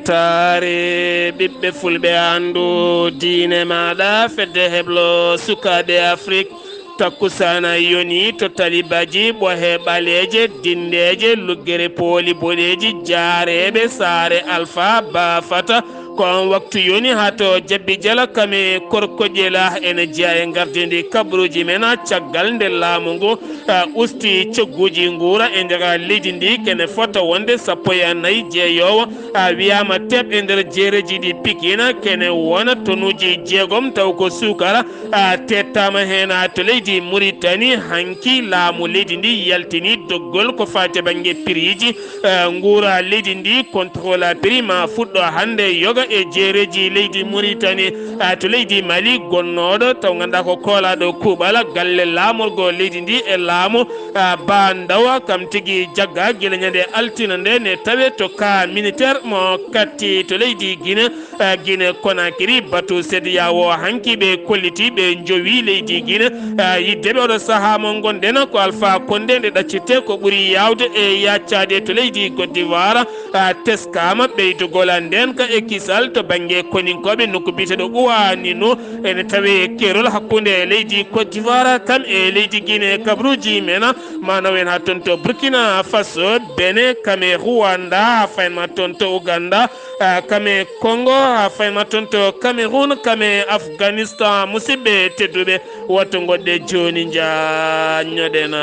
weltaare ɓiɓɓe fulɓe andu diine maɗa fedde heblo sukaɓe afrique takkusana yoni to talibaji ɓohe ɓaleje dindeje luggere pooli boɗeji jaareɓe saare alpha bafata ko on waktu yoni ha to jabbi jala kame korkoƴela ene jeeya e gardidi kabaruuji men caggal nde laamu ngu usti cogguji nguura e nder leydi ndi kene fota wonde sappo e nayyi jeeyowo wiyama teɓ e nder jeereji ɗi pikina kene wona tonuji jeegom taw ko sukara tettama hen to leydi Mauritanie hanki laamu leydi ndi yaltini doggol ko fate banggue prix nguura leydi ndi contrôle prix ma fuɗɗo hannde yoga e jeereji leydi Mauritanie to leydi Mali gonnoɗo taw ganduɗa ko koolaɗo kuuɓala galle laamorgo leydi ndi e laamu bandawa kam tigui jagga guila ñande altina nde ne tawe to ka militaire mo katti to leydi Guinée Conakry bateau CEDEAO hanki ɓe kolliti ɓe jowi leydi Guinée yiddeɓe oɗo saaha mo gonɗen ko Alpha Condé nde ɗaccite ko ɓuuri yawde e yaccade to leydi Côte d'Ivoire teskama ɓeydugol nden ka ekkisal to banggue koninkoɓe nokku biteɗo uwani no ene tawe kerol hakkude leydi Côte d'Ivoire kam e leydi Guinée kabaruuji men manaw en ha toon to Burkina Faso Benin kame Rwanda ha faynma toon to Ouganda kame Congo ha faynma toon to Cameroun kame Afghanistan musidɓe tedduɓe woto goɗɗe joni jañoɗena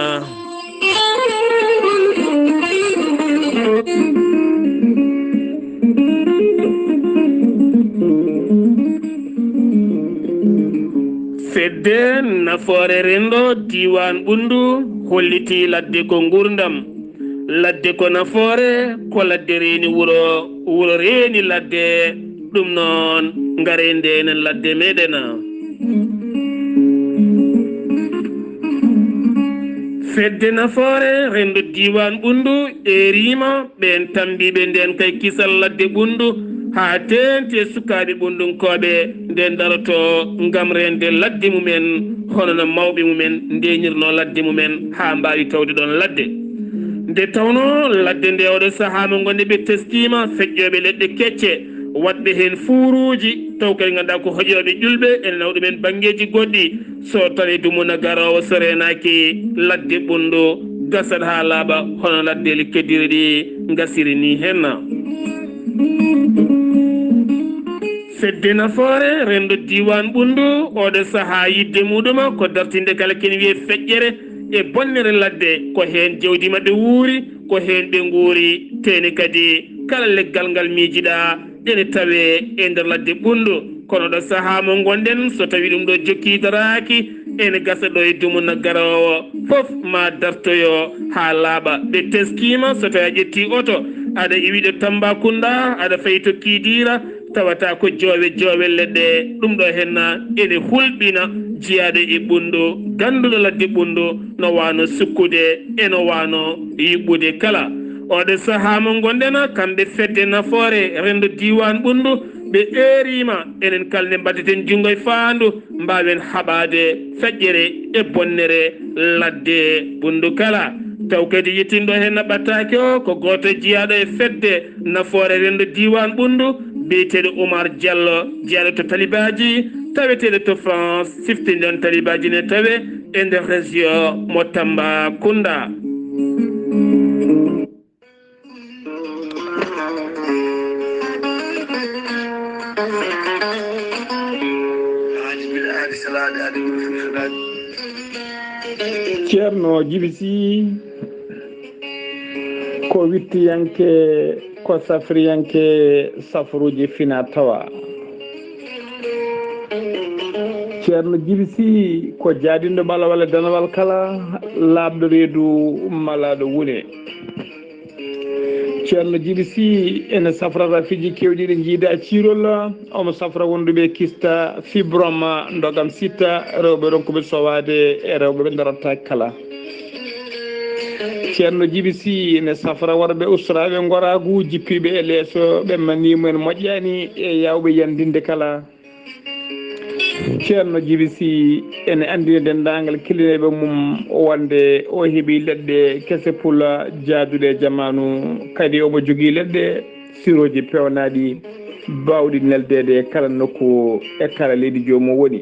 fedde nafoore rendo diwan ɓundu holliti ladde ko gurdam ladde ko nafoore ko ladde reeni wuro reeni ladde ɗum noon ngare ndenen ladde meɗena fedde nafoore rendo diwan ɓundu e rima ɓen tambiɓe nden kay kisal ladde ɓundu ha tente sukaɓe ɓundunkoɓe nden daroto gam rende ladde mumen hono no mawɓe mumen ndeñirno ladde mumen ha mbawi tawde ɗon ladde nde tawno ladde nde oɗo saaha mo gonɗe ɓe teskima feƴƴoɓe leɗɗe kecce waɗɓe hen fuuruji taw kadi ganduɗa ko hoƴoɓe ƴulɓe ene naw ɗumen banggueji goɗɗi so tawi dumuna garowo so renaki ladde ɓundu gasat ha laaɓa hono laddeli keddiri ɗi gasiri ni henna fedde nafoore rendo diwan ɓundu oɗo saaha yidde muɗuma ko dartinde kala kene wiye feƴƴere e bonnere ladde ko hen jawdi mabɓe wuuri ko hen ɓe guuri teni kadi kala leggal ngal miijiɗa ene tawe e nder ladde ɓundu kono ɗo saaha mo gonɗen so tawi ɗum ɗo jokkidaraki ene gasa ɗo e dumuna garowo foof ma dartoyo ha laaɓa ɓe teskima so tawi a ƴetti oto aɗa iwiɗo Tambacounda aɗa fayi to Kidira tawata ko joowe leɗɗe ɗum ɗo henna ene hulɓina jiyaɗo e ɓundu ganduɗo ladde ɓundu no wano sukkude eno wano yiɓɓude kala oɗo saaha mo gonɗena kamɓe fedde nafoore rendo diwan ɓundu ɓe erima enen kalne mbaddeten junggo e faandu mbawen haɓade feƴƴere e bonnere ladde ɓundu kala taw kadi yettinɗo hen Ɓataake o ko goto jiyaɗo e fedde nafoore rendo diwan ɓundu biyeteɗo Oumar Diallo jeyaɗo to talibaji taweteɗo to France siftinde on talibaji ne tawe e nder région mo Tambacounda ceerno Djiby Sy ko wittiyanke ko safriyanke safruji fina tawa ceerno Djiby Sy ko jaadindo ɓala walla danawal kala laaɓɗo reedu malaɗo wune ceerno Djiby Sy ene safrata fiji kewɗi ɗi jiida ciirol omo safra wonduɓe kista fibrome ndogam sitta rewɓe ronkuɓe sowade e rewɓe ɓe darata kala ceerno Djiby Sy ene safra worɓe ustaraɓe goragu jippiɓe e leeso ɓe manimumen moƴƴani e yawɓe yandinde kala ceerno Djiby Sy ene andini dendagal kilineɓe mum wonde o heeɓi leɗɗe kese pula jaaduɗe jamanu kadi omo jogui leɗɗe siroji pewnaɗi bawɗi neldede e kala nokku e kala leydi jomum woni.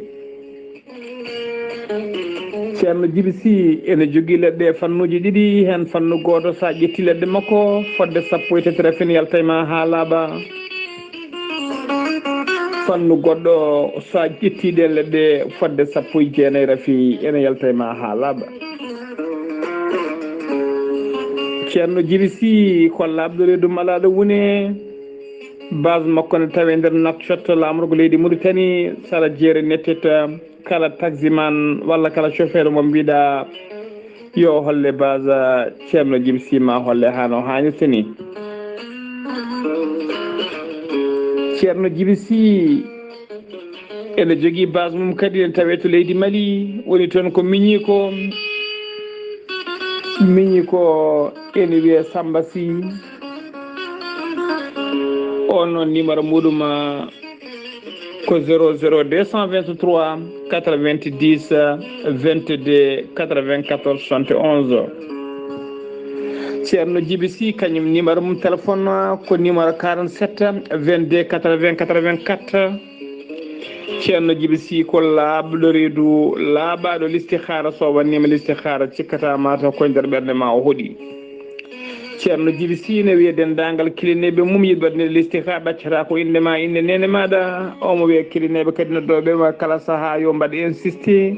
ceerno Djiby Sy ene jogui leɗɗe fannuji ɗiɗi hen fannu goto sa ƴetti leɗɗe makko fodde 13 rafin yaltayma ha laaɓa. fannu goɗɗo sa ƴettiɗe leɗɗe fodde 19 rafi ene yaltayma ha laaɓa. ceerno Djiby Sy ko labɗo reedu malaɗo wune base makko ne tawe nder Nouakchott lamrugo leydi Mauritanie sara jeere netteta kala taximan walla kala chauffeur mo mbiɗa yo holle base ceerno Djiby Sy ma holle hano hannirta ni. ceerno Djiby Sy ene jogui base mum kadi ne tawe to leydi Mali woni toon ko miñi ko ene wiye Samba Sy on noon numéro muɗum ko 00223 90 22 94 71. ceerno Djiby Sy kañum numéro mum téléphone ko numéro 47 22 80 84. ceerno Djiby Sy ko laaɓɗo reedu laaɓaɗo listihara so wannima listihara cikkata mata koye nder ɓerde ma o hooɗi. ceerno Djiby Sy ne wiye dendagal kilineɓe mum yiɗi waɗde listihara ɗaccata ko indema inde nene maɗa omo wiya kilineɓe kadi noddoɓe kala saaha yo mbaɗ insisté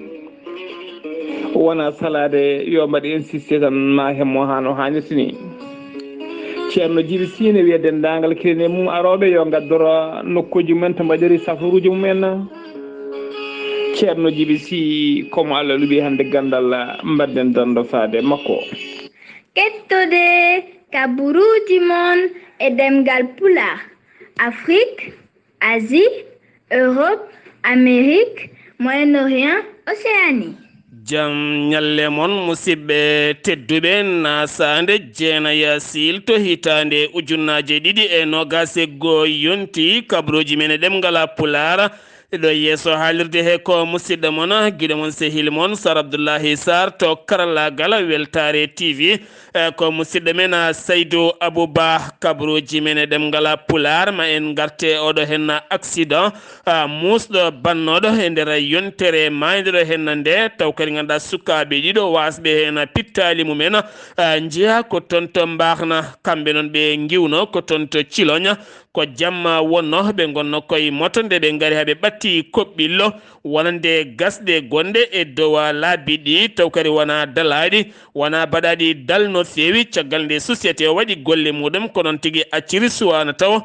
wona salade yo mbaɗ insisté tan ma hemmo hano hannirta ni. ceerno Djiby Sy ne wiya dendagal kiline mum aroɓe yo gaddoro nokkuji mumen to mbaɗiri safaruji mumen. ceerno Djiby Sy komo Allah luɓi hande Ganndal mbadden dando faade makko. Keɗtode kabaruuji mon e ɗemngal pulaar. Afrique, Asie, Europe, Amérique, Moyen-Orient, Océanie. jam ñalle mon musidɓe tedduɓe naasaande jeenaya silto hitande ujunnaje ɗiɗi e nogase goo yonti kabaruuji men e ɗemngala pulaar ɗo yeeso haalirde he ko musidɗo mon guiɗo mon sehil mon Sar Abdullaahi Saar to karallagal Weltaare TV ko musidɗo men Saydou Abouba kabaruuji men e ɗemngala pulaar ma en garte oɗo hen accident musɗo bannoɗo e nder yontere maydeɗo hen nde taw kadi ganduɗa sukaɓe ɗiɗo wasɓe hen pittali mumen jeeya ko toon to mbahna kamɓe noon ɓe giwno ko toon to Cilogne ko jamma wonno ɓe gonno koye moto nde ɓe gaari haɓe ɓatti koɓɓillo wonande gasɗe gonɗe e dow laabi ɗi taw kadi wona dalaɗi wona baɗaɗi dal no fewi caggal nde société o waɗi golle muɗum ko noon tigui acciri suwana taw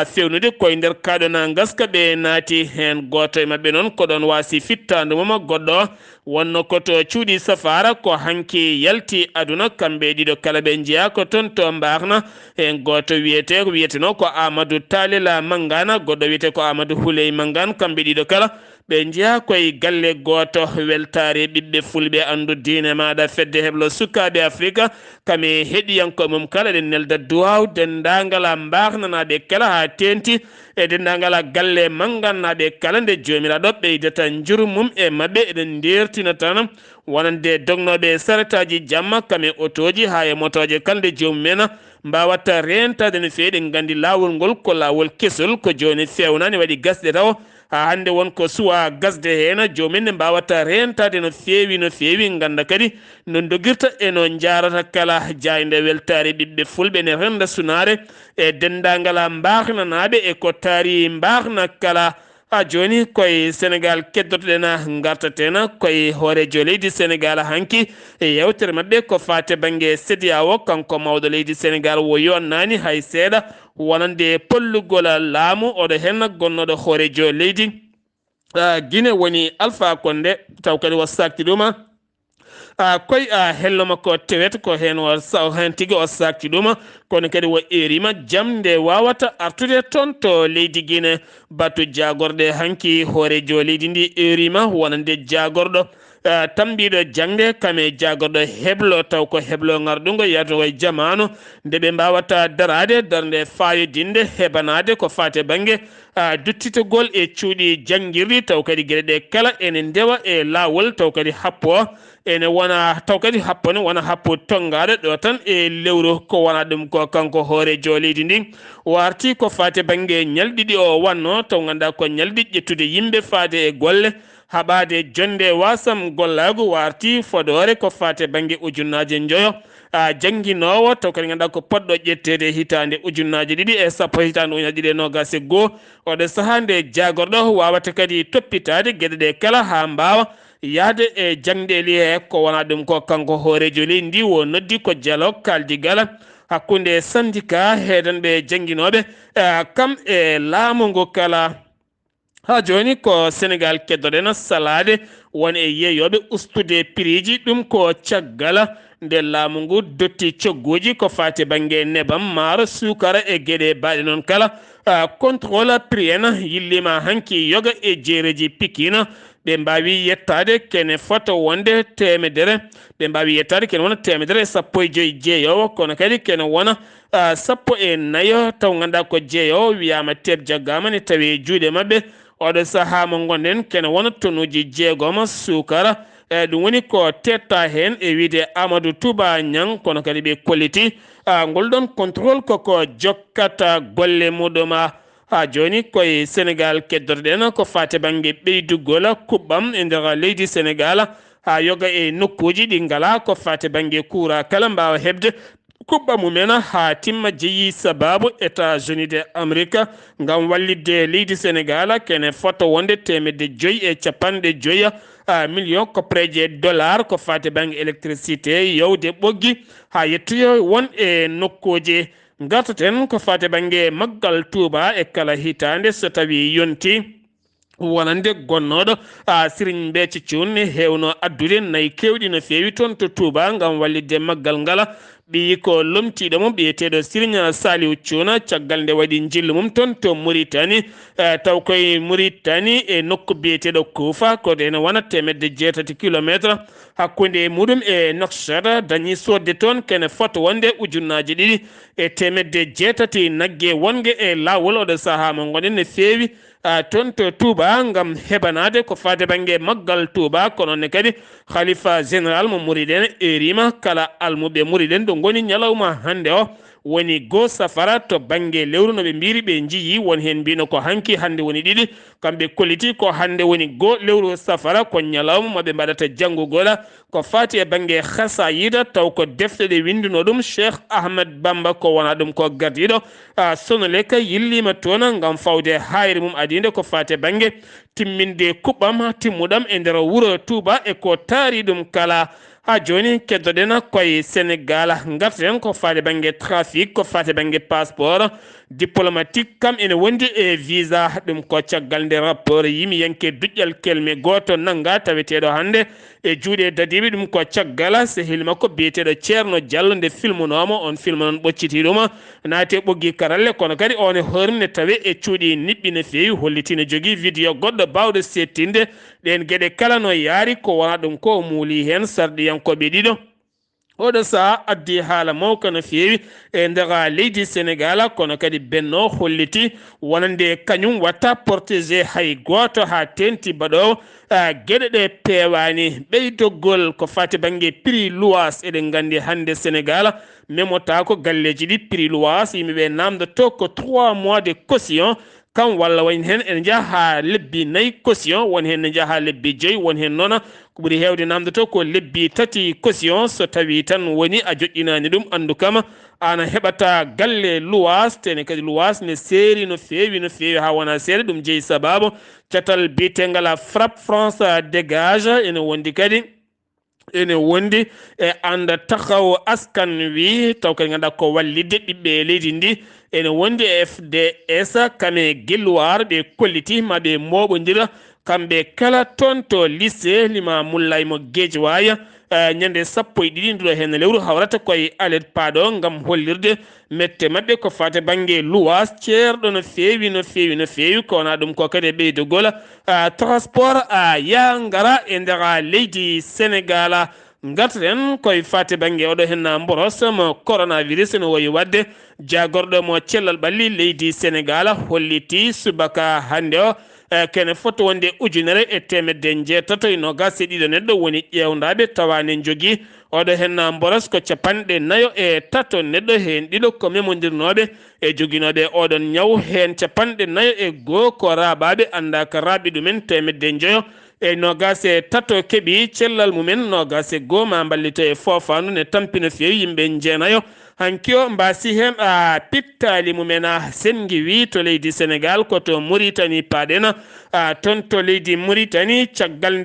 fewnude koye nder kaɗona gaska ɓe naati hen goto e mabɓe noon ko ɗon wasi fittande mum goɗɗo wonno koto cuuɗi safara ko hanki yalti aduna kamɓe ɗiɗo kala ɓe jeeya ko toon to mbahna hen goto wiyeteno ko Amadou Talila Mangana goɗɗo wiyete ko Amadou Houley Mangane kamɓe ɗiɗo kala ɓe jeeya koye galle goto weltare ɓiɓɓe fulɓe andu diine maɗa fedde heblo sukaɓe Afrique kame heɗiyanko mum kala ɗen nelda duwaw dendagala mbahnanaɓe kala ha tenti e dendagala galle manganaɓe kala nde jomiraɗo ɓeydata jurmum e mabɓe eɗen ndertina tan wonande dognoɓe saretaji jamma kame otoji ha e motoje kalde jomumen mbawatta rentade no fewi ɗen gandi lawol ngol ko lawol kesol ko joni fewnani waɗi gasɗe taw ha hande wonko suwa gasde hen jomumen ne mbawata rentade no fewi ganda kadi no dogirta e no jarata kala jayde weltare ɓiɓɓe fulɓe ne renda sunare e dendagala mbahnanaɓe e ko taari mbahna kala ha joni koye Sénégal keddotoɗen gartatena koye hoorejo leydi Sénégal hanki e yewtere mabɓe ko fate banggue CEDEAO kanko mawɗo leydi Sénégal wo yonnani hay seeɗa wonande pollugol laamu oɗo hen gonnoɗo hoorejo leydi Guinée woni Alpha Condé taw kadi wo sakti ɗuma koye hello makko tewet ko hen hen tigui o sakti ɗuma kono kadi wo erima jamde wawata artude toon to leydi Guinée batu jagorɗe hanki hoorejo leydi ndi erima wonande jagorɗo tambiɗo jangde kame jagorɗo heblo taw ko heblo ngarɗungo yato e jamanu nde ɓe mbawata darade darde fayodinde hebanade ko fate banggue duttitogol e cuuɗi janguirɗi taw kadi gueɗe ɗe kala ene ndewa e lawol taw kadi happo ene wona taw kadi happone wona happo tongaɗo ɗo tan e lewru ko wona ɗum ko kanko hoorejo leydi ndi warti ko fate banggue ñalɗiɗi o wanno taw ganduɗa ko ñalɗi ƴettude yimɓe faade e golle haɓade jonde wasam gollago warti fodore ko fate banggue ujunnaje joyo jangguinowo taw kadi ganduɗa ko poɗɗo ƴettede hitande ujunnaje ɗiɗi e sappo hitande ujunaje ɗiɗi e nogas e goho oɗo saaha nde jagorɗo wawata kadi toppitade gueɗe ɗe kala ha mbawa yaade e jangdeli he ko wona ɗum ko kanko hoorejo leydi ndi wo noddi ko dialogue kaldigala hakkude syndicat heedanɓe jangguinoɓe kam e laamu ngu kala ha joni ko Sénégal keddoɗen salade won e yeeyoɓe ustude prix ji ɗum ko caggal nde laamu ngu dotti cogguji ko fati banggue nebam maaro sukara e gueɗe baɗe noon kala contrôle prix en yillima hanki yoga e jeereji pikina ɓe mbawi yettade kene fota wonde temedere ɓe mbawi yettade kene wona temedere e sappo e joyyi jeeyowo kono kadi kene wona sappo e nayo taw ganduɗa ko jeeyowo wiyama teb jaggama ne tawi juuɗe mabɓe oɗo saaha mo gonɗen kene wona tonnuji jeegom sukara ɗum woni ko tetta hen e wiide Amadou Touba Niang kono kadi ɓe kolliti ngol ɗon contrôle koko jokkata golle muɗum ha joni koye Sénégal keddotoɗen ko fate banggue ɓeydugol kuɓɓam e nder leydi Sénégal ha yoga e nokkuji ɗi ngala ko fate banggue kuura kala mbawa hebde kuɓɓa mumen ha timma jeeyi sababu États-Unis de Amérique ngam wallidde leydi Sénégal kene fota wonde temedde joyyi e capanɗe joyyi million koppreje dollar ko fate banggue électricité yawde ɓoggi ha yettoyo won e nokkuji gartaten ko fate banggue maggal Touba e kala hitande so tawi yonti wonande gonnoɗo Serigne Béthio Thioune hewno addude nayi kewɗi no fewi toon to Touba ngam wallidde maggal ngala ɓi ko lomtiɗo mum ɓiyeteɗo Serigne Saliou Thioune caggal nde waɗi jillu mum toon to Mauritanie taw koye Mauritanie e nokku biyeteɗo Koufa koto ene wona temedde 8 kilométre hakkude muɗum e Nouakchott dañi sodde toon kene fota wonde ujunnaje ɗiɗi e temedde 8 naggue wongue e lawol oɗo saaha mo gonɗen ne fewi toon to Touba ngam heɓanade ko fate banggue maggal Touba kono ne kadi khalifa général mo Mauritanie erima kala almuɓe Mauritanie ɗo goni ñalawma hannde o woni go safara to banggue lewru no ɓe mbiri ɓe jiiyi won hen mbino ko hanki hannde woni ɗiɗi kamɓe kolliti ko hannde woni go lewru safara ko ñalawma moɓe mbaɗata janggugol ko fati e banggue hasayida taw ko defte ɗe windino ɗum Cheikh Ahmed Bamba ko wona ɗum ko gardiɗo Sonoleka yillima toon ngam fawde hayre mum adinde ko fate banggue timminde kuɓɓam timmuɗam e nder wuuro Touba e ko taari ɗum kala ha joni keddoɗen koye Sénégal garten ko fate banggue trafic ko fate banggue passeport diplomatique kam ene wondi e visa ɗum ko caggal nde rapport yimi yanke duƴƴal kelme goto nanga taweteɗo hannde e juuɗe dadiɓe ɗum ko caggal sehil makko biyeteɗo Ceerno Diallo nde filmunomo on film noon ɓocciti ɗum naate ɓoggi karalle kono kadi on e hormne tawe e cuuɗi niɓɓi no fewi hollitine jogui vidéo goɗɗo bawɗo settinde ɗen gueɗe kala no yaari ko wona ɗum ko muuli hen sarɗiyankoɓe ɗiɗo oɗo saha addi haala mawka no fewi e nder leydi Sénégal kono kadi benno holliti wonande kañum watta protégé hay goto ha tenti baɗowo gueɗe ɗe pewani ɓeydogol ko fati banggue prix luwas eɗen gandi hande Sénégal memota ko galleji ɗi prix luwas yimɓeɓe namdoto ko 3 mois de caution kam walla woni hen ene jaaha lebbi 4 caution won hen ne jaaha lebbi 5 won hen noon ko ɓuuri hewde namdoto ko lebbi 3 caution so tawi tan woni a joƴƴinani ɗum andu kam ana heɓata galle luwas tene kadi luwas ne seeri no fewi ha wona seeɗa ɗum jeeyi sababu catal bitegal frappe France dégage ene wondi kadi ene wondi e anda takaw askan wi taw kadi ganduɗa ko wallidde ɓiɓɓe leydi ndi ene wondi e FDS kame gelluwar ɓe kolliti maɓe moɓodira kamɓe kala toon to lycée Limamoulaye mo Guédiawaye ñande 12 nduɗo hen lewru hawrata koye alet paaɗo ngam hollirde mette mabɓe ko fate banggue luwas ceerɗo no feewi ko wona ɗum ko kadi e ɓeydogol transport ya ngara e nder leydi Sénégal garten koye fate banggue oɗo hen mboros mo coronavirus no wayi wadde jagorɗo mo cellal ɓalli leydi Sénégal holliti subaka hannde o kene foto wonde 1960 neɗɗo woni ƴewdaɓe tawane jogui oɗo hen mboros ko 43 neɗɗo hen ɗiɗo ko memodirnoɓe e joguinoɓe oɗon ñaw hen 41 ko raɓaɓe anda ko raaɓi ɗumen 900 e 23 keeɓi cellal mumen 21 ma ballito e fofandu ne tampino fewi yimɓe jeenayo hanki o mbasi hen pittali mumen sengi wi to leydi Sénégal koto Mauritanie paɗena ton to leydi Mauritanie caggal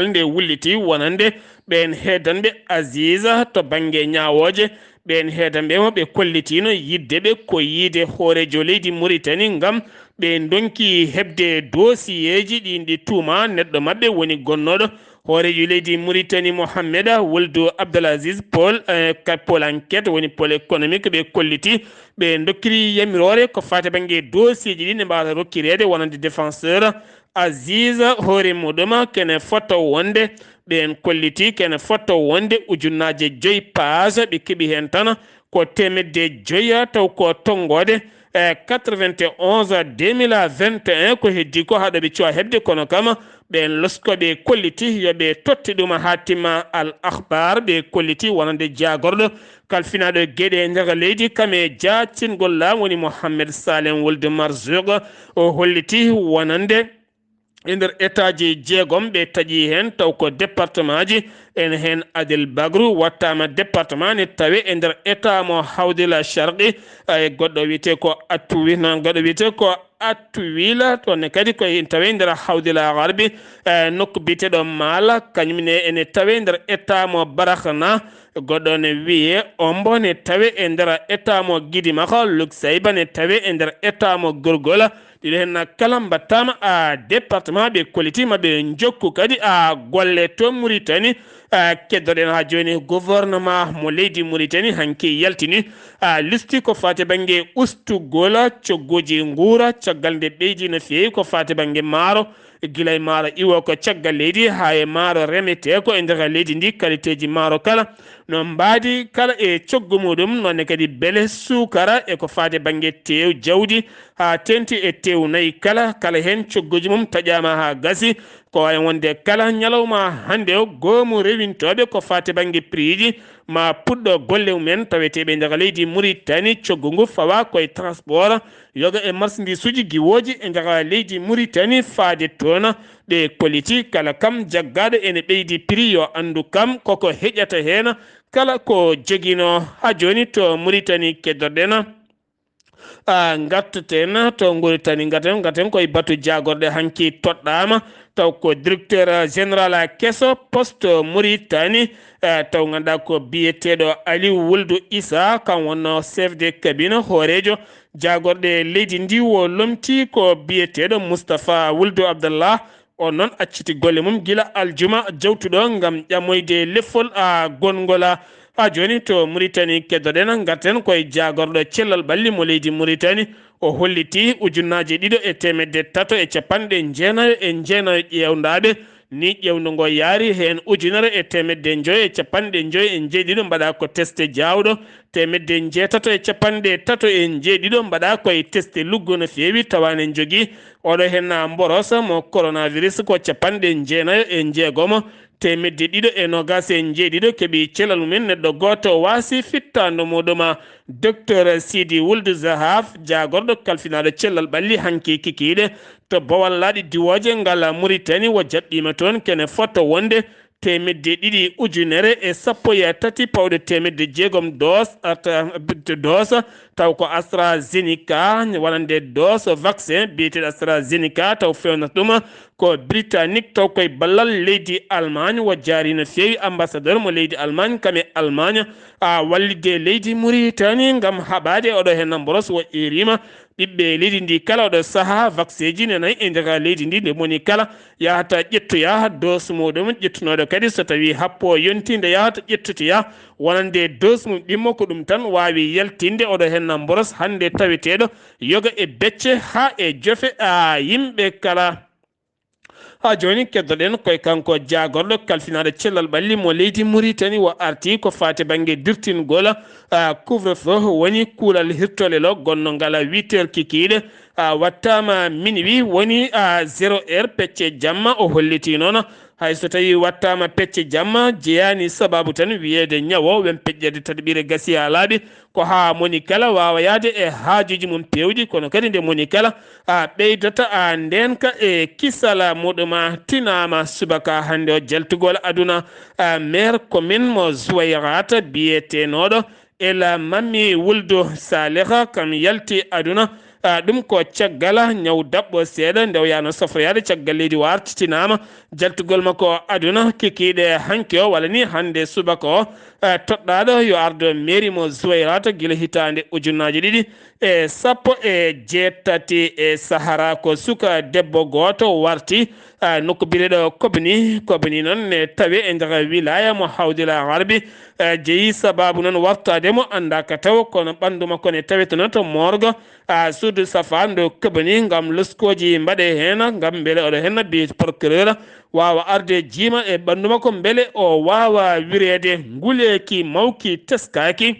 nde wulliti wonande ɓen hedanɓe Aziza to banggue ñawoje ɓen hedanɓe mo ɓe kollitino yiddeɓe ko yiide hoorejo leydi Mauritanie ngam ɓe donki hebde dosiyeji ɗinɗi tuuma neɗɗo mabɓe woni gonnoɗo hoorejo leydi Mauritanie Mohamed Wuld Abdelaziz Paul enquête woni pôle économique ɓe kolliti ɓe dokkiri yamirore ko fate banggue dosiyeji ɗi ne mbawata rokkirede wonande défenseur Aziz hoore muɗum kene foto wonde ɓen kolliti kene foto wonde 5,000 page ɓe keeɓi hen tan ko 500 taw ko tongode 91 2021 ko heddi ko haɗo ɓe cuwa hebde kono kam ɓen loskoɓe kolliti yoɓe totti ɗum ha timma al akhbar ɓe kolliti wonande jagorɗo kalfinaɗo gueɗe nder leydi kame jaccingol laamu woni Mohamed Salem Wuld Marzoug o holliti wonande e nder état ji jeegom ɓe taƴi hen taw ko département ji en hen Adel Bagrou wattama département ne tawe e nder état mo Hawdila Sharqi e goɗɗo wiyete ko Attuwi noon goɗɗo wiyete ko Attuwila toon kadi koye tawe nder Hawdila Garbi nokku biteɗo Mala kañumne ene tawe nder état mo Barakna goɗɗo ne wiye Ombo ne tawe e nder état mo Guidimaka Luksayba ne tawe e nder état mo Gorgola ɗiɗo hen kala mbattama département ɓe kollitima ɓe jokku kadi golle to Mauritanie keddoɗen ha joni gouvernement mo leydi Mauritanie hanki yaltini listi ko fate banggue ustugol coggoji nguura caggal nde ɓeydi no fewi ko fate banggue maaro guilay maaro iwo ko caggal leydi ha e maaro remete ko e nder leydi ndi qualité ji maaro kala no mbaadi kala e coggu muɗum nonne kadi beele sukara e ko fate banggue tew jawdi ha tenti e tew nayyi kala hen cogguji mum taƴama ha gasi ko wawi wonde kala ñalawma hande o goomu rewintoɓe ko fate banggue prix ji ma puɗɗo golle mumen taweteɓe nder leydi Mauritanie coggu ngu fawa koye transport yoga e marchandise uji giwoji e nder leydi Mauritanie faade toon ɗe koliti kala kam jaggaɗo ene ɓeydi prix yo andu kam koko heƴata hen kala ko joguino ha joni to Mauritanie keddorɗen gatteten to Mauritanie gatten koye batu jagorɗe hanki toɗɗama taw ko directeur général kesso poste Mauritanie taw ganduɗa ko biyeteɗo Ali Wuld Issa kan wonno chef de cabinet hoorejo jagorɗe leydi ndi wo lomti ko biyeteɗo Moustapha Wuld Abdallah on noon acciti golle mum gila aljuma jawtuɗo gam ƴammoyde leffol gongola ha joni to Mauritanie keddoɗen garten koye jagorɗo cellal ɓalli mo leydi Mauritanie o holliti 2,390 ƴewdaɓe ni ƴewdu ngo yaari hen 1,550 mbaɗa ko testé jawɗo 1,830 mbaɗa koye testé luggo no fewi tawane jogui oɗo hen mboros mo coronavirus ko 96 220 keeɓi celal mumen neɗɗo goto wasi fittando muɗum docteur Sidi Wuld Zahaf jagorɗo kalfinaɗo cellal ɓalli hanki kikiɗe to bowal laaɗi diwoje ngal Mauritanie wo jaɓɓima toon kene foto wonde 2,113 pawɗe 600 dos taw ko AstraZeneca wonande dose vaccin biyeteɗo AstraZeneca taw fewnata ɗum ko britannique taw koye ballal leydi Allemagne wo jaari no feewi ambassadeur mo leydi Allemagne kame Allemagne wallide leydi Mauritanie ngam haɓade oɗo hen boros wo erima ɓiɓɓe leydi ndi kala oɗo saaha vaccin ji nenayi e nder leydi ndi nde moni kala yahata ƴettoya dose muɗum ƴettunoɗo kadi so tawi happo yonti nde yahata ƴettotoya wonande dose mum ɗimmo ko ɗum tan wawi yaltinde oɗo hen boros hande taweteɗo yoga e becce ha e jofe yimɓe kala ha joni keddoɗen koye kanko jagorɗo kalfinaɗo cellal ɓalli mo leydi Mauritanie wo arti ko fate banggue dirtingol couvre feu woni kuulal hirtole lo gonno ngala 8h kikiɗe wattama minuit woni 0h pecce jamma o holliti noon hayso tawi wattama pecce jamma jeyani sababu tan wiyede ñawo wen peƴƴede tadɓire gasi ha laaɓi ko ha moni kala wawa yaade e haajuji mum pewɗi kono kadi nde moni kala ɓeydata ndenka e kisala muɗuma tinama subaka hande o jaltugol aduna maire commune mo Zouayrata biyetenoɗo ela mammi wuldo saleha kam yalti aduna ɗum ko caggal ñaw dabɓo seeɗa nde o yano safroyade caggal leydi o artitinama jaltugol makko aduna kikiɗe hanke o walla ni hande subaka o toɗɗaɗo yo ardo mairie mo Zouayrata guila hitande ujunnaje ɗiɗi e sappo e jeetati e sahara ko suka debbo goto warti nokku bireɗo kobni noon ne tawi e nder wilaya mo hawdila harbi jeeyi sababu noon wartademo andaka taw kono ɓandu makko ne tawetono to morgue suudu safa ndo kobni ngam luskoji mbaɗe hen ngam beele oɗo hen bi procureur wawa arde jiima e ɓandu makko beele o wawa wirede nguleki mawki teskaki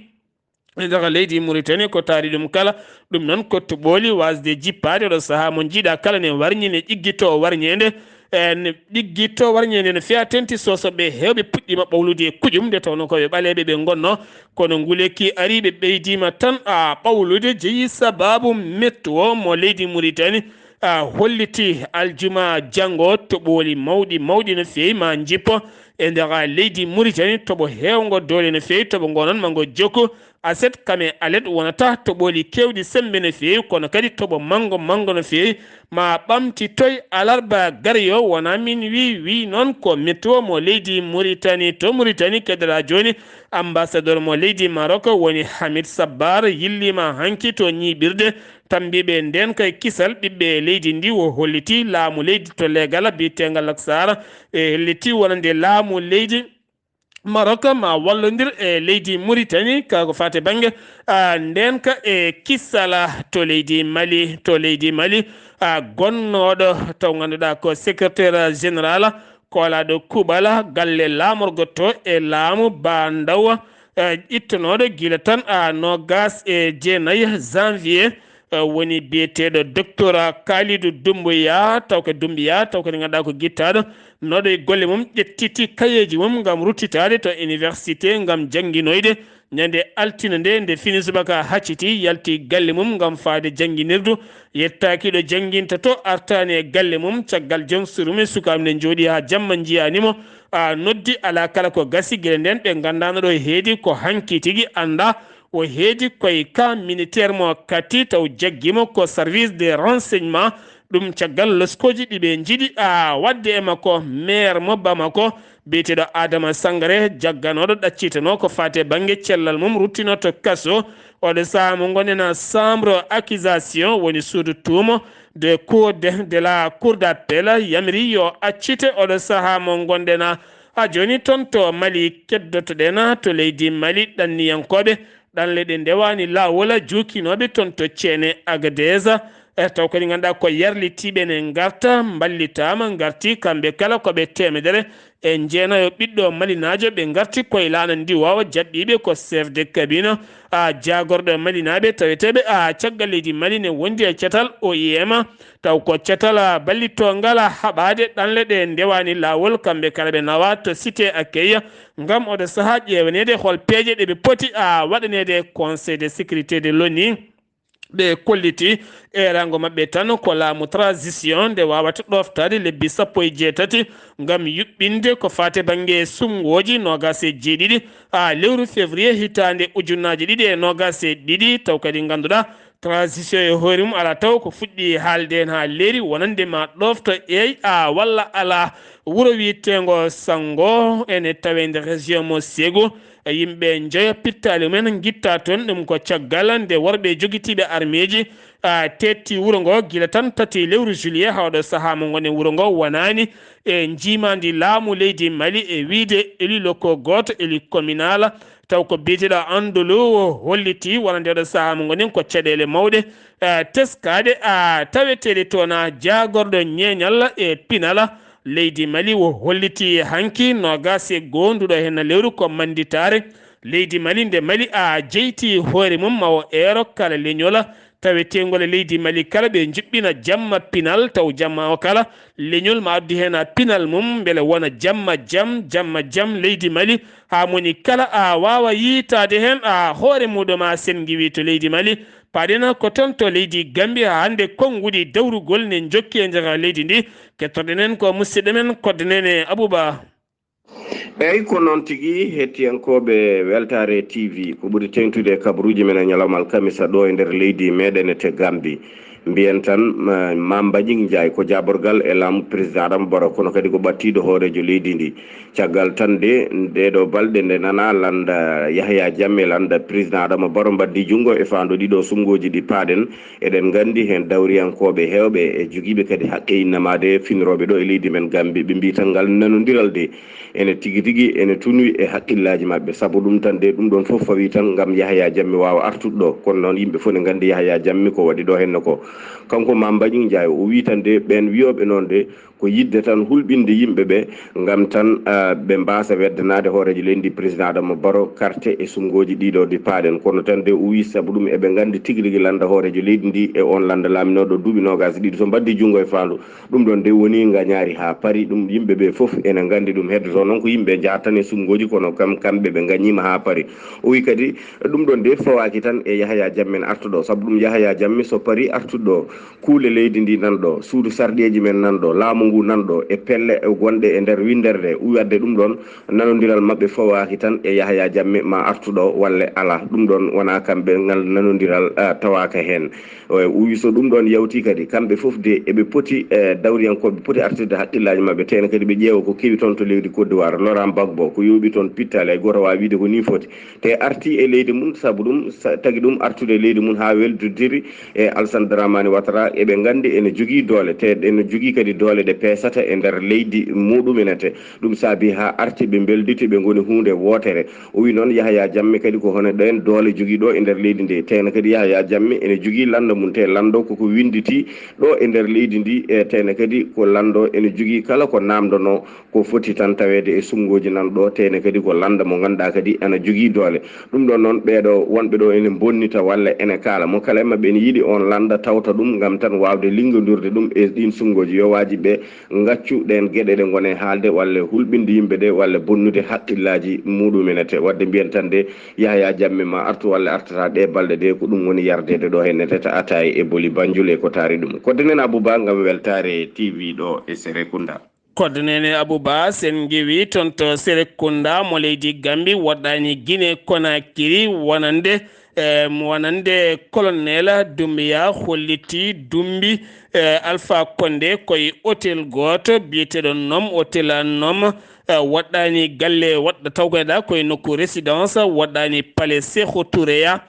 nder leydi Mauritanie ko taari ɗum kala ɗum noon kotto ɓooli wasde jippade oɗo saaha mo jiiɗa kala ne warñi ne ƴiggito warñede ne ɗiggitto warñede no fiya tenti sosoɓe hewɓe puɗɗima ɓawlude e kuƴum nde tawno koɓe ɓaleɓe ɓe gonno kono nguleki ari ɓe ɓeydima tan ɓawlude jeeyi sababu mettuo mo leydi Mauritanie holliti aljuma janggo toɓoli mawɗi no fewi ma jippo e nder leydi Mauritanie toɓo hewgo dole no fewi toɓo ngo noon mango jokku aset kame alet wonata toɓoli kewɗi sembe no fewi kono kadi toɓo mango no fewi ma ɓamti toy alarba gariyo wona min wi noon ko météo mo leydi Mauritanie to Mauritanie kedora joni ambassadeur mo leydi Maroc woni Hamid Sabbar yillima hanki to ñiɓirde tambiɓe nden kay kisal ɓiɓɓe leydi ndi o holliti laamu leydi to legal biyetengal Sar e holliti wonande laamu leydi Maroc ma wallodir e leydi Mauritanie kako fate banggue ndenka e kissala to leydi Mali gonnoɗo taw ganduɗa ko secrétaire général kolaɗo kuɓala galle lamorgo to e laamu bandaw ittonoɗo guila tan nogas e jeenayyi janvier woni biyeteɗo docteur Kalidou Doumbouya taw ko ne ganduɗa ko guittaɗo noɗo e golle mum ƴettiti kayeji mum gam ruttitade to université gam jangguinoyde ñande altine nde fini subaka hacciti yalti galle mum gam faade jangguinirdu yettakiɗo jangguinta to artani e galle mum caggal joom surumi sukaɓe nde jooɗi ha jamma jiyanimo noddi ala kala ko gasi gueɗe nden ɓe gandano ɗo heedi ko hanki tigui anda o heedi koye camp militaire mo kati taw jaggimo ko service de renseignement ɗum caggal loskoji ɗiɓe jiiɗi wadde e makko maire mo Bamako biyeteɗo Adama Sangare jagganoɗo ɗaccitano ko fate banggue cellal mum ruttinoto kaso oɗo saaha mo gonɗen chambre accusation woni suudu tuumo de cour de la cour d'appel yamiri yo accite oɗo saaha mo gonɗen ha joni toon to Mali keddotoɗen to leydi Mali ɗanniyankoɓe ɗanle ɗe ndewani lawola jukinoɓe toon to ceene Agadeza taw kadi ganduɗa ko yarlitiɓe ne garta ballitama garti kamɓe kala koɓe temedere e jeenayo ɓiɗɗo malinajo ɓe garti koye lana ndi wawa jaɓɓiɓe ko chef de cabine jagorɗo malinaɓe taweteɓe caggal leydi Mali ne wondi e cetal OIM taw ko cetal ballitogal haɓade ɗanle ɗe ndewani lawol kamɓe kala ɓe nawa to cité accueil gam oɗo saaha ƴewanede hol peeje ɗeɓe poti waɗanede conseil de sécurité de l'ONU ɓe kolliti e rango maɓɓe tan ko laamu transition nde wawata ɗoftade lebbi 17 ngam yuɓɓinde ko fate banggue sungoji 27 lewru février hitande ujunnaji 2022 taw kadi ganduɗa transition e hoore mum ala taw ko fuɗɗi haalde hen ha leeri wonande ma ɗofto walla ala wuuro wiitengo Sango ene tawe nder région mo Ségo yimɓe jeeya pittali mumen guitta toon ɗum ko caggal nde worɓe joguitiɓe armeji tetti wuuro ngo guila tan 3 lewru juillet hawɗo saaha mo gonen wuuro ngo wonani e jimandi laamu leydi Mali e wiide élu locaux goto élu communal taw ko biyeteɗo Andolo holliti wona ndeɗo saaha mo gonen ko caɗele mawɗe teskade taweteɗe toon jagorɗo ñeñal e pinala leydi Mali wo holliti hanki nogase gonduɗo hen lewru ko manditare leydi Mali nde Mali jeyti hoore mum mawo ero kala leñola tawetengol leydi Mali kala ɓe juɓɓina jamma pinal taw jamma o kala leñol ma addi hen pinal mum beele wona jamma jam leydi Mali ha moni kala wawa yitade hen hoore muɗum sen giwi to leydi Mali paɗena ko ton to leydi Gambie hande konguɗi dawrugol ne jokki e nder leydi ndi kettoɗenen ko musidɗo men koddenene Abouba. eyyi ko noon tigui hettiyankoɓe Weltaare TV ko ɓuri tengtude kabaruuji men e ñalawma alkamisa ɗo e nder leydi meɗen te Gambie mbiyen tan Mambaji Ndiaye ko jaborgal e laamu président Adama Barrow kono kadi ko ɓattiɗo hoorejo leydi ndi caggal tan de ndeɗo balɗe nde nana landa Yahya Jammeh landa président Adama Barrow mbaddi junggo e fando ɗiɗo sungoji ɗi paaɗen eɗen gandi hen dawriyankoɓe hewɓe e joguiɓe kadi haqqe innamade finnoɓe ɗo e leydi men Gambie ɓe mbi tan ngal nanodiral de ene tigui ene tuni e haqqillaji mabɓe saabu ɗum tan de ɗum ɗon foof fawi tan gam Yahya Jammeh wawa artude ɗo kono noon yimɓe fof ne gandi Yahya Jammeh ko waɗi ɗo henna ko kanko Mambaji Ndiaye o wi tan de ɓen wiyoɓe noon de ko yidde tan hulɓinde yimɓeɓe gam tan ɓe mbasa weddanade hoorejo leydi président Adama Barrow carte e sungoji ɗiɗo ɗi paaɗen kono tan de o wi saabu ɗum eɓe gandi tigui rigui landa hoorejo leydi ndi e on landa laaminoɗo duuɓi nogas ɗiɗi so mbaddi junggo e fandu ɗum ɗon de woni gañaari ha paari ɗum yimɓeɓe foof ene gandi ɗum heddoto noon ko yimɓe jahatan e sungoji kono kamɓe ɓe gañima ha paari o wi kadi ɗum ɗon de fawaki tan e Yahya Jammeh artuɗo saabu ɗum Yahya Jammeh so paari artuɗo kuule leydi ndi nanɗo suudu sarɗeji men nanɗo laamu ngu nanɗo e pelle gonɗe e nder winderde wadde ɗum ɗon nanodiral mabɓe fawaki tan e Yahya Jammeh ma artuɗo walla ala ɗum ɗon wona kamɓe ngal nanodiral tawaka hen wi so ɗum ɗon yawti kadi kamɓe foof de eɓe poti dawriyankoɓe poti artirde haqqillaji mabɓe tena kadi ɓe ƴeewa ko kewi toon to leydi Côte d'Ivoire Laurent Gbagbo ko yoɓi toon pittali ay goto wawi wiide ko ni foti te arti e leydi mum saabu ɗum tagui ɗum artude e leydi mum ha weldodiri e Alassane Dramane Ouattara eɓe gandi ene jogui doole te ene jogui kadi doole ɗe peesata e nder leydi muɗumenete ɗum saabi ha arti ɓe belditi ɓe goni hunde wotere o wi noon Yahya Jammeh kadi ko hono ɗen doole jogui ɗo e nder leydi ndi tena kadi Yahya Jammeh ene jogui landa mum te lando koko winditi ɗo e nder leydi ndi e tena kadi ko lando ene jogui kala ko namdono ko foti tan tawede e sungoji nan ɗo tena kadi ko landa mo ganduɗa kadi ana jogui doole ɗum ɗon noon ɓeɗo wonɓe ɗo ene bonnita walla ene kaala mo kala e mabɓe ene yiiɗi on landa tawta ɗum gam tan wawde liggodirde ɗum e ɗin sungoji yo waji ɓe gaccu ɗen gueɗe ɗe gone haalde walla hulɓinde yimɓe ɗe walla bonnude haqqillaji muɗumenete wadde mbiyen tan de Yahya Jammeh ma artu walla artata ɗe balɗe de ko ɗum woni yardede ɗo henne ta ataye e boli Banjul e ko taari ɗum koddenen Abouba gam Weltaare TV ɗo e Serekunda. koddenene Abouba sen gewi toon to Serekunda mo leydi Gambie waɗɗani Guinée Conakry wonande colonel Doumbouya holliti Dumbi Alpha Condé koye hôtel goto biyeteɗo nom hôtel nom waɗɗani galle waɗɗa tawkoyɗa koye nokku résidence waɗɗani palais Sékou Touréya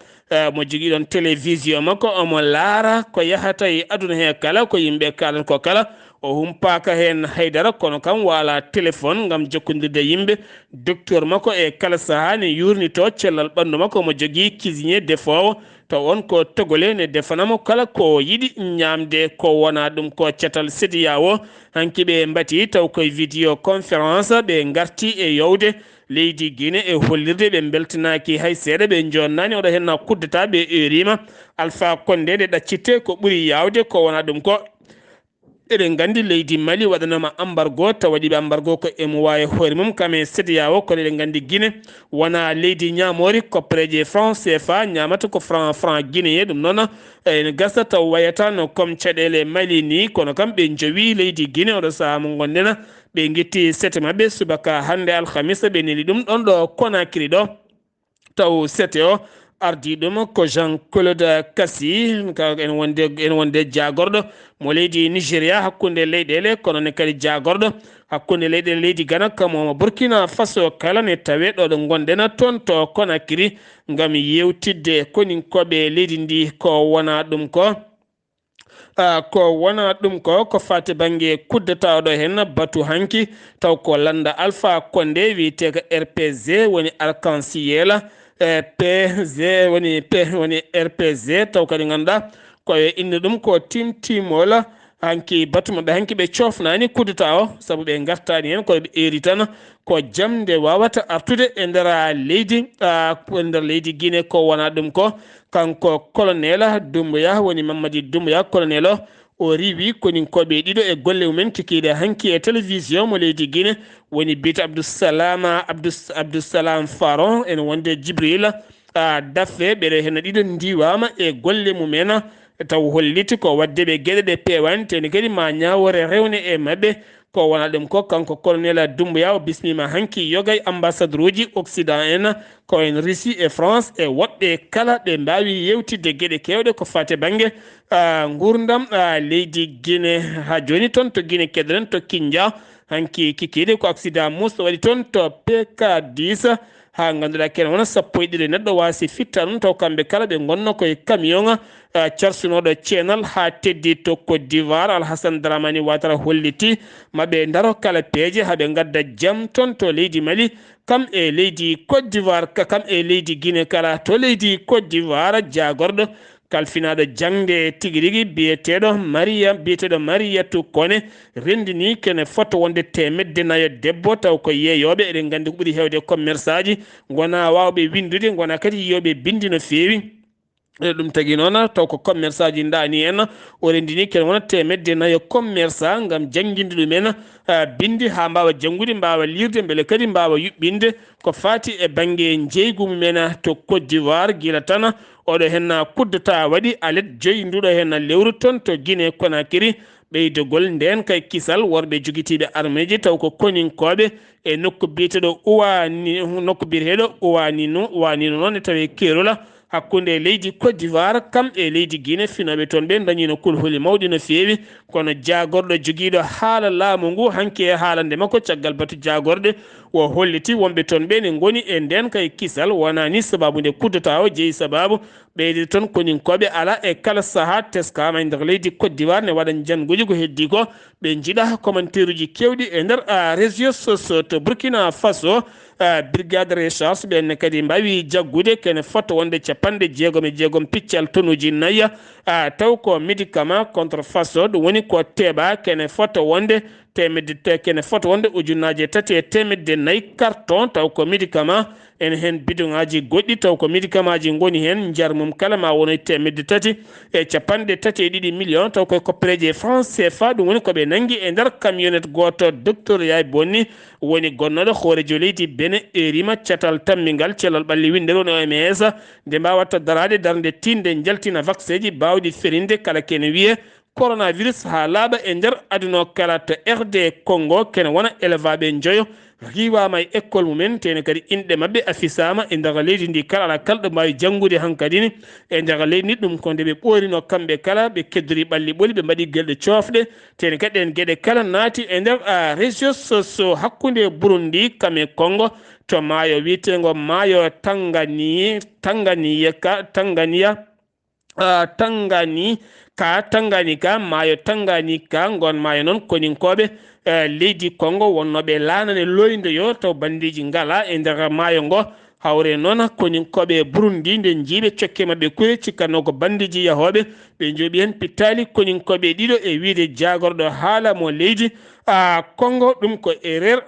mo jogui ɗon télévision makko omo laara ko yahata e aduna he kala ko yimɓe kalata ko kala o humpaka hen haydara kono kam wala téléphone gam jokkodirde yimɓe docteur makko e kala saaha ne yurnito cellal ɓandu makko mo jogui cuisinier defowo taw on ko togole ne defanamo kala ko yiɗi ñamde ko wona ɗum ko cetal sédiya o hanki ɓe mbati taw koye vidéo conférence ɓe garti e yowde leydi Guinée e hollirde ɓe beltanaki hay seeɗa ɓe jonnani oɗo henna kuddata ɓe erima Alpha Condé ɗe ɗaccite ko ɓuuri yawde ko wona ɗum ko eɗen gandi leydi Mali waɗanama embargo taw waɗiɓe embargo ko emo wawi hoore mum kame CEDEAO kono eɗen gandi Guinée wona leydi ñamori koppareje franc CFA ñamata ko franc guinéen ɗum noon ene gasa taw wayata no comme caɗele Mali ni kono kam ɓe jowi leydi Guinée oɗo saaha mo gonɗena ɓe guetti sete mabɓe subaka hannde alhamisa ɓe neli ɗum ɗon ɗo Conakry ɗo taw sete o ardi ɗum ko Jean-Claude Kassi en wonde jagorɗo mo leydi Nigéria hakkunde leyɗele kono ne kadi jagorɗo hakkunde leyɗele leydi Ghana kamo Burkina Faso kala ne tawe ɗo ɗo gonɗena toon to Conakry ngam yewtidde koninkoɓe leydi ndi ko wona ɗum ko fati banggue kuddataɗo hen batu hanki taw ko landa Alpha Condé wiyete ko RPG woni arc-en-ciel PG woni RPG taw kadi ganduɗa koye inde ɗum ko timtimol hanki batu maɓɓe hanki ɓe cofnani kuddata o saabu ɓe gartani hen koɓe eri tan ko jamde wawata artude e nder leydi Guinée ko wona ɗum ko kanko colonel Doumbouya woni Mamadi Doumbouya colonel o riwi koninkoɓe ɗiɗo e golle mumen kikiɗe hanki e télévision mo leydi Guinée woni bita Abdoussalam Faron ene wonde Djibril Daffe ɓeɗo hen ɗiɗo ndiwama e golle mumen taw holliti ko wadde ɓe gueɗe ɗe pewani teni kadi ma ñawore rewne e mabɓe ko wona ɗum ko kanko colonel Doumbouya o bismima hanki yogay ambassadeur uji Occident en ko en Russie e France e woɓɓe kala ɓe mbawi yewtidde gueɗe kewɗe ko fate banggue gurdam leydi Guinée ha joni toon to Guinée keɗoɗen to Kindia hanki kikiɗe ko accident musto waɗi toon to PK10 ha ganduɗa kene wona sappo e ɗiɗi neɗɗo wasi fitta ɗum taw kamɓe kala ɓe gonno koye camion carsunoɗo Cellal ha teddi to Côte d'Ivoire Alhassane Dramani Ouattara holliti maɓe daro kala peeje haɓe gadda jaam toon to leydi Mali kam e leydi Côte d'Ivoire kam e leydi Guinée kala to leydi Côte d'Ivoire jagorɗo kalfinaɗo jangde tigui rigui biyeteɗo Mariatu Kone rendini kene foto wonde temedde nayo debbo taw ko yeeyoɓe eɗen gandi ko ɓuuri hewde commerce aji gona wawɓe windude gona kadi yiyoɓe bindi no fewi ɗum tagui noon taw ko commerce aji dani en o rendini kene wona temedde nayo commerce gam jangguinde ɗumen bindi ha mbawa janggude mbawa lirde beele kadi mbawa yuɓɓinde ko fati e banggue jeygu mumen to Côte d'Ivoire guila tan oɗo hen kuddata waɗi alet joyi nduɗo hen lewru toon to Guinée Conakry ɓeydogol nden kay kisal worɓe joguitiɓe armeji taw ko koninkoɓe e nokku biyeteɗo uwanino noon e tawi kerola hakkunde leydi Côte d'Ivoire kam e leydi Guinée finoɓe toon ɓe dañino kulhuli mawɗi no fewi kono jagorɗo joguiɗo haala laamu ngu hanki e haalande makko caggal batu jagorɗe o holliti wonɓe toon ɓe ne goni e nden kay kisal wona ni sababu nde kuddata o jeeyi sababu ɓeyde toon koninkoɓe ala e kala saaha teskama e nder leydi Côte d'Ivoire ne waɗa janguji ko heddi ko ɓe jiiɗa commentaire uji kewɗi e nder réseaux sociaux to Burkina Faso brigade recherche ɓenne kadi mbawi jaggude kene foto wonde 56 piccal tonuji nayya taw ko médicament contre façade woni ko teeɓa kene foto wonde ujunnaje 3 carton taw ko médicament en hen bidon aji goɗɗi taw ko médicament ji goni hen jarmum kala ma wono 332 millions taw koye koppereje France CFA ɗum woni koɓe nangi e nder camionnette goto docteur Yay Bonni woni gonnoɗo hoorejo leydi Benin erima catal tammingal Cellal ɓalli windere woni OMS nde mbawatta darade darde tinde jaltina vaccin ji bawɗi ferinde kala kene wiye coronavirus ha laaɓa e nder aduna kala to RD Congo kene wona élevaɓe joyo riwama e école mumen tene kadi inɗe mabɓe afisama e nder leydi ndi kala ala kala ɗo mbawi janggude hankadini e nder leydi ndi ɗum ko nde ɓe ɓorino kamɓe kala ɓe keddori ɓalli ɓoli ɓe mbaɗi guelɗe cofɗe tene kadi en gueɗe kala naati e nder réseaux sociaux hakkude Burundi kame Congo to maayo wiyetego maayo Tanganyika maayo Tanganyika gon maayo noon koninkoɓe leydi Congo wonnoɓe laanane loyde yo taw bandiji ngala e nder maayo ngo hawre noon koninkoɓe Burundi nde jiiɓe cokke mabɓe kure cikkanno ko bandiji yahoɓe ɓe jooɓi hen pittali koninkoɓe ɗiɗo e wiide jagorɗo haala mo leydi Congo ɗum ko erreur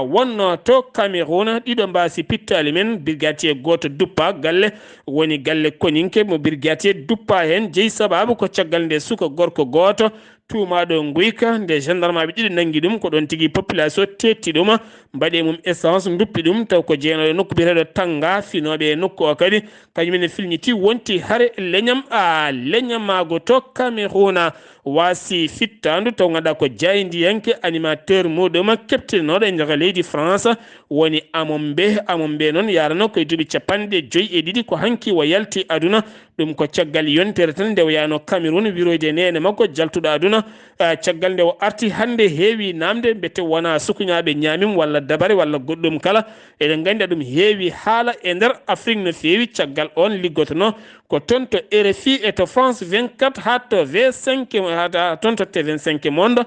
wonno to Cameroun ɗiɗo mbasi pittali men brigadier goto duppa galle woni galle koninke mo brigadier duppa hen jeeyi sababu ko caggal nde suka gorko goto tuumaɗo guyka nde gendarme aɓe ɗiɗi nangi ɗum ko ɗon tigui population tetti ɗum mbaɗe mum essence duppi ɗum taw ko jeenoɗo nokku biyeteɗo tanga finoɓe nokku o kadi kañumene filñiti wonti haare leñamago to Cameroun wasi fittandu taw ganduɗa ko jaydiyanke animateur muɗum keptinoɗo e jaga leydi France woni amombe noon yarano koye duuɓi 52 ko hanki o yalti aduna ɗum ko caggal yontere tan nde o yano Cameroun wiroyde nene makko jaltuɗo aduna caggal nde o arti hannde heewi namde mbete wona sukuñaɓe ñamim walla dabare walla goɗɗum kala eɗen gandi ɗum heewi haala e nder Afrique no feewi caggal on liggotono ko toon to RFI et to France 24 ha to V5 ha toon to T25 monde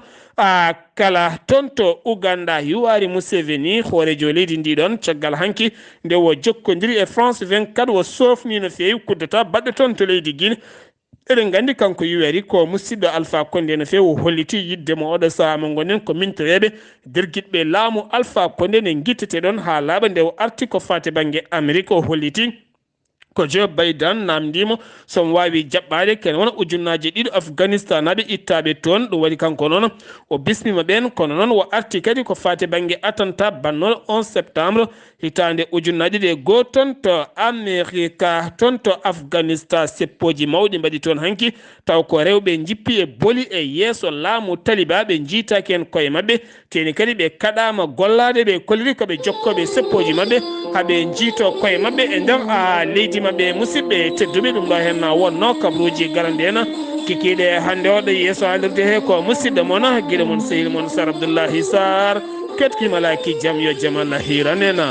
kala toon to Uganda Yoweri Museveni hoorejo leydi ndi ɗon caggal hanki nde wo jokkodiri e France 24 wo sofni no feewi kuddata baɗɗo toon to leydi Guinée eɗen gandi kanko Yoweri ko musidɗo Alpha Condé no feewi o holliti yiddemo oɗo saha mo gonen ko mintoreɓe derguiɗɓe laamu Alpha Condé ne guittete ɗon ha laaɓa nde o arti ko fate banggue Amérique o holliti ko Joe Biden namdimo somo wawi jaɓɓade kene wona ujunnaje ɗiɗi Afghanistan naɓe ittaɓe toon ɗum waɗi kanko noon o bismima ɓen kono noon o arti kadi ko fate banggue attentat bannoɗo 11 septembre hitande ujunnaje ɗiɗi e goho toon to Amérique toon to Afghanistan seppoji mawɗi mbaɗi toon hanki taw ko rewɓe jippi e booli e yeeso laamu taliba ɓe jiitaki hen koye mabɓe teni kadi ɓe kaɗama gollade ɓe kolliri koɓe jokkoɓe seppoji mabɓe haɓe jiito koye mabɓe e nder leydi mabɓe musidɓe tedduɓe ɗum ɗo hen wonno kabaruuji garande hen kikiɗe hannde oɗo yeeso halirde he ko musidɗo moon guiɗo moon sehil moon Sar Abdullaahi Saar ketkima laki jaam yo jaam Allah hiranena